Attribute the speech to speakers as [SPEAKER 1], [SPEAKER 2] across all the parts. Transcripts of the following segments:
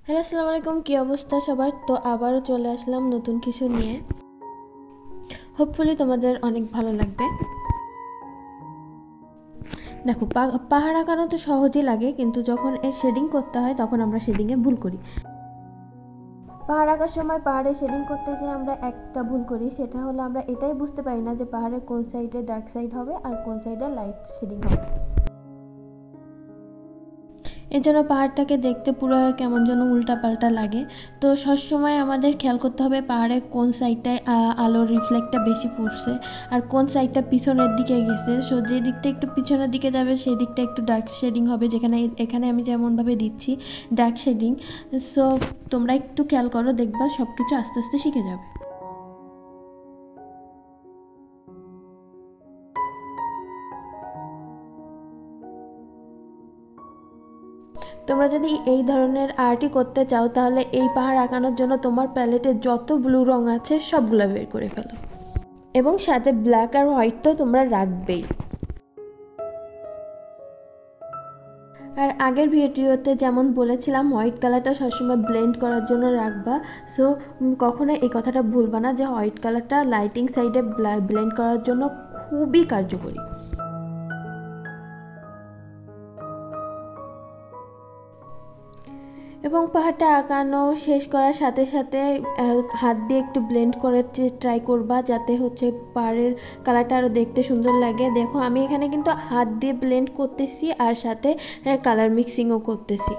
[SPEAKER 1] Hello, আসসালামু আলাইকুম। কী অবস্থা সবার? তো আবারও চলে আসলাম নতুন কিছু নিয়ে। হোপফুলি তোমাদের অনেক ভালো লাগবে। দেখো, পাহাড় আঁকানো তো সহজই লাগে, কিন্তু যখন এর শেডিং করতে হয় তখন আমরা শেডিংয়ে ভুল করি। পাহাড় আঁকার সময় পাহাড়ে শেডিং করতে যেয়ে আমরা একটা ভুল করি, সেটা হলো আমরা এটাই বুঝতে পারি না যে পাহাড়ের কোন সাইডে ডার্ক সাইড হবে আর কোন সাইডে লাইট শেডিং হবে। এর জন্য পাহাড়টাকে দেখতে পুরো কেমন যেন উল্টাপাল্টা লাগে। তো সবসময় আমাদের খেয়াল করতে হবে পাহাড়ের কোন সাইডটায় আলোর রিফ্লেক্টটা বেশি পড়ছে আর কোন সাইডটা পিছনের দিকে গেছে। সো যে দিকটা একটু পিছনের দিকে যাবে সেই দিকটা একটু ডার্ক শেডিং হবে, এখানে আমি যেমনভাবে দিচ্ছি ডার্ক শেডিং। সো তোমরা একটু খেয়াল করো, দেখবা সব কিছু আস্তে আস্তে শিখে যাবে। তোমরা যদি এই ধরনের আর্টই করতে চাও তাহলে এই পাহাড় আঁকানোর জন্য তোমার প্যালেটে যত ব্লু রং আছে সবগুলো বের করে ফেলো, এবং সাথে ব্ল্যাক আর হোয়াইট তো তোমরা রাখবেই। আর আগের ভিডিওতে যেমন বলেছিলাম হোয়াইট কালারটা সবসময় ব্লেন্ড করার জন্য রাখবা। সো কখনো এই কথাটা ভুলবা না যে হোয়াইট কালারটা লাইটিং সাইডে ব্লেন্ড করার জন্য খুবই কার্যকরী। এবং পাহাড়টা আঁকানো শেষ করার সাথে সাথে হাত দিয়ে একটু ব্লেন্ড করার ট্রাই করবা, যাতে হচ্ছে পাহাড়ের কালারটা আরও দেখতে সুন্দর লাগে। দেখো, আমি এখানে কিন্তু হাত দিয়ে ব্লেন্ড করতেছি আর সাথে কালার মিক্সিংও করতেছি।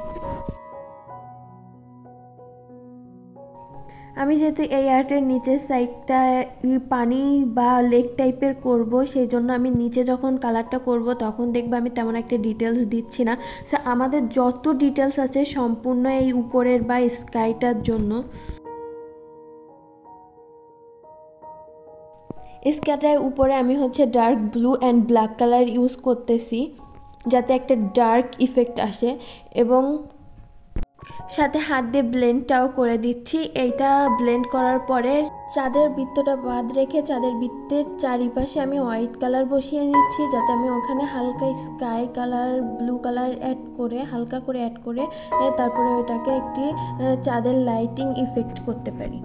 [SPEAKER 1] আমি যেহেতু এই আর্টের নিচের সাইডটা পানি বা লেক টাইপের করব, সেই জন্য আমি নিচে যখন কালারটা করব তখন দেখবো আমি তেমন একটা ডিটেলস দিচ্ছি না। সো আমাদের যত ডিটেলস আছে সম্পূর্ণ এই উপরের বা স্কাইটার জন্য। স্কাইটার উপরে আমি হচ্ছে dark blue and black colour use করতেছি, যাতে একটা ডার্ক ইফেক্ট আসে, এবং সাথে হাত দিয়ে ব্লেন্ডটাও করে দিচ্ছি। এইটা ব্লেন্ড করার পরে চাঁদের বৃত্তটা বাদ রেখে চাঁদের বৃত্তের চারিপাশে আমি হোয়াইট কালার বসিয়ে নিচ্ছি, যাতে আমি ওখানে হালকা স্কাই কালার ব্লু কালার হালকা করে অ্যাড করে তারপরে ওটাকে একটি চাঁদের লাইটিং ইফেক্ট করতে পারি।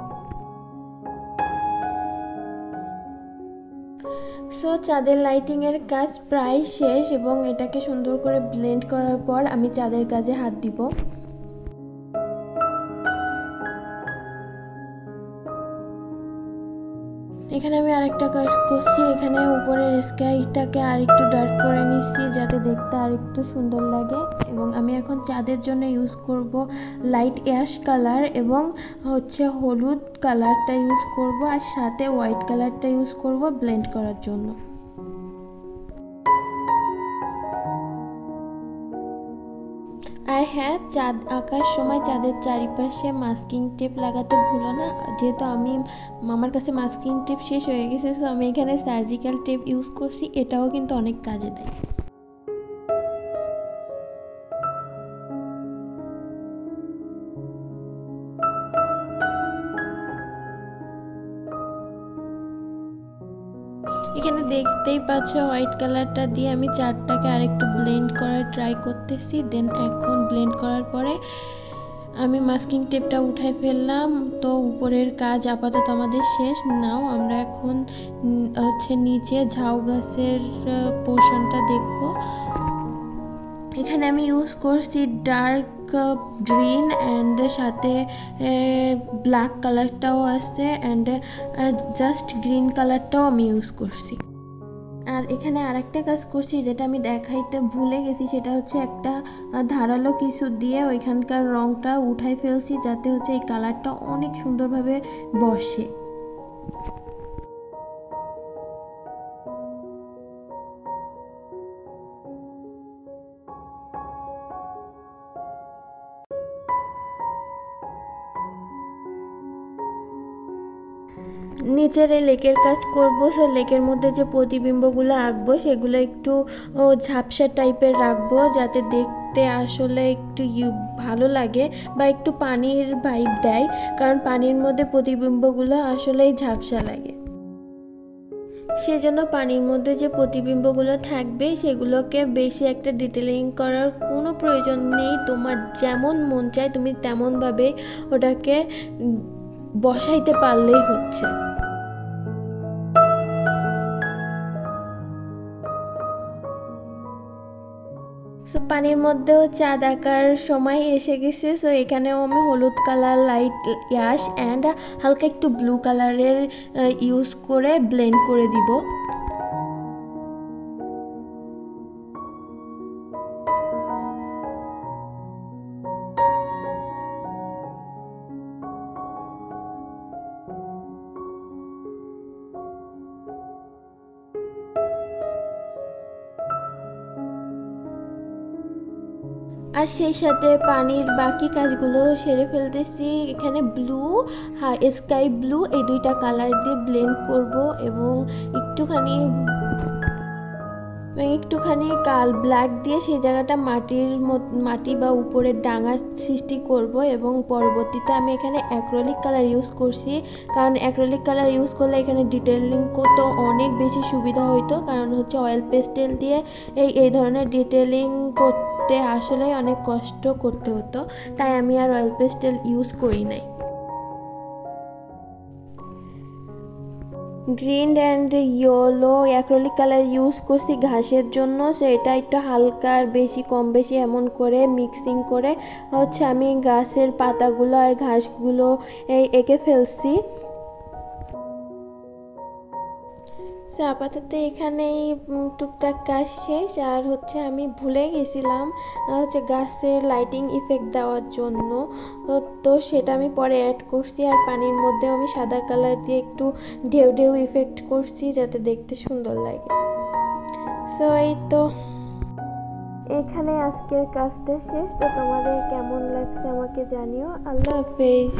[SPEAKER 1] সো চাঁদের লাইটিংয়ের কাজ প্রায় শেষ, এবং এটাকে সুন্দর করে ব্লেন্ড করার পর আমি চাঁদের কাজে হাত দিব। এখানে আমি আরেকটা কাজ করছি, এখানে উপরের স্কাইটাকে আরেকটু ডার্ক করে নিচ্ছি যাতে দেখতে আরেকটু সুন্দর লাগে। এবং আমি এখন চাঁদের জন্য ইউজ করব লাইট অ্যাশ কালার, এবং হচ্ছে হলুদ কালারটা ইউজ করব, আর সাথে হোয়াইট কালারটা ইউজ করব ব্লেন্ড করার জন্য। আর হ্যাঁ, চাঁদ আঁকার সময় চাঁদের চারিপাশে মাস্কিং টেপ লাগাতে ভুলো না। যেহেতু আমার কাছে মাস্কিং টেপ শেষ হয়ে গেছে, সো আমি এখানে সার্জিক্যাল টেপ ইউজ করছি, এটাও কিন্তু অনেক কাজে দেয়। এখানে দেখতেই পাচ্ছ হোয়াইট কালারটা দিয়ে আমি চারটাকে আরেকটু ব্লেন্ড করার ট্রাই করতেছি। দেন এখন ব্লেন্ড করার পরে আমি মাস্কিং টেপটা উঠাই ফেললাম। তো উপরের কাজ আপাতত আমাদের শেষ। নাও আমরা এখন হচ্ছে নিচে ঝাউ গাছের পোর্শনটা দেখব। এখানে আমি ইউজ করছি ডার্ক গ্রিন অ্যান্ড সাথে ব্ল্যাক কালারটাও আছে, অ্যান্ড জাস্ট গ্রিন কালারটাও আমি ইউজ করছি। আর এখানে আরেকটা কাজ করছি যেটা আমি দেখাইতে ভুলে গেছি, সেটা হচ্ছে একটা ধারালো কিছু দিয়ে ওইখানকার রংটা উঠাই ফেলছি, যাতে হচ্ছে এই কালারটা অনেক সুন্দরভাবে বসে। নিচের এই লেকের কাজ করব। সে লেকের মধ্যে যে প্রতিবিম্বগুলো আঁকবো সেগুলো একটু ঝাপসা টাইপের রাখবো, যাতে দেখতে আসলে একটু ভালো লাগে বা একটু পানির ভাইব দেয়, কারণ পানির মধ্যে প্রতিবিম্বগুলো আসলেই ঝাপসা লাগে। সেজন্য পানির মধ্যে যে প্রতিবিম্বগুলো থাকবে সেগুলোকে বেশি একটা ডিটেলিং করার কোনো প্রয়োজন নেই। তোমার যেমন মন চায় তুমি তেমনভাবে ওটাকে বসাইতে পারলেই হচ্ছে। সো পানির মধ্যেও চাঁদ আঁকার সময় এসে গেছে। সো এখানেও আমি হলুদ কালার লাইট ইয়াশ অ্যান্ড হালকা একটু ব্লু কালারের ইউজ করে ব্লেন্ড করে দিব। আর সেই সাথে পানির বাকি কাজগুলো সেরে ফেলতেছি। এখানে ব্লু, স্কাই ব্লু এই দুইটা কালার দিয়ে ব্লেন্ড করব এবং একটুখানি কাল ব্ল্যাক দিয়ে সেই জায়গাটা মাটি বা উপরের ডাঙার সৃষ্টি করব। এবং পরবর্তীতে আমি এখানে অ্যাক্রিলিক কালার ইউজ করছি, কারণ অ্যাক্রিলিক কালার ইউজ করলে এখানে ডিটেলিং করতে অনেক বেশি সুবিধা হইতো। কারণ হচ্ছে অয়েল পেস্টেল দিয়ে এই ধরনের ডিটেলিং করতে আসলে অনেক কষ্ট করতে হতো, তাই আমি আর অয়েল পেস্টেল ইউজ করি নাই। Green and yellow acrylic colour use করছি ঘাসের জন্য। সো এটা একটু হালকা আর বেশি কম বেশি এমন করে মিক্সিং করে হচ্ছে আমি গাছের পাতাগুলো আর ঘাসগুলো এঁকে ফেলছি। সো আপাতত এখানেই টুকটাক কাজ শেষ। আর হচ্ছে আমি ভুলে গেছিলাম হচ্ছে গাছের লাইটিং ইফেক্ট দেওয়ার জন্য, তো সেটা আমি পরে অ্যাড করছি। আর পানির মধ্যে আমি সাদা কালার দিয়ে একটু ঢেউ ঢেউ ইফেক্ট করছি যাতে দেখতে সুন্দর লাগে। সো এই তো এখানে আজকের কাজটা শেষ। তো তোমাদের কেমন লাগছে আমাকে জানিও। আল্লাহ হাফেজ।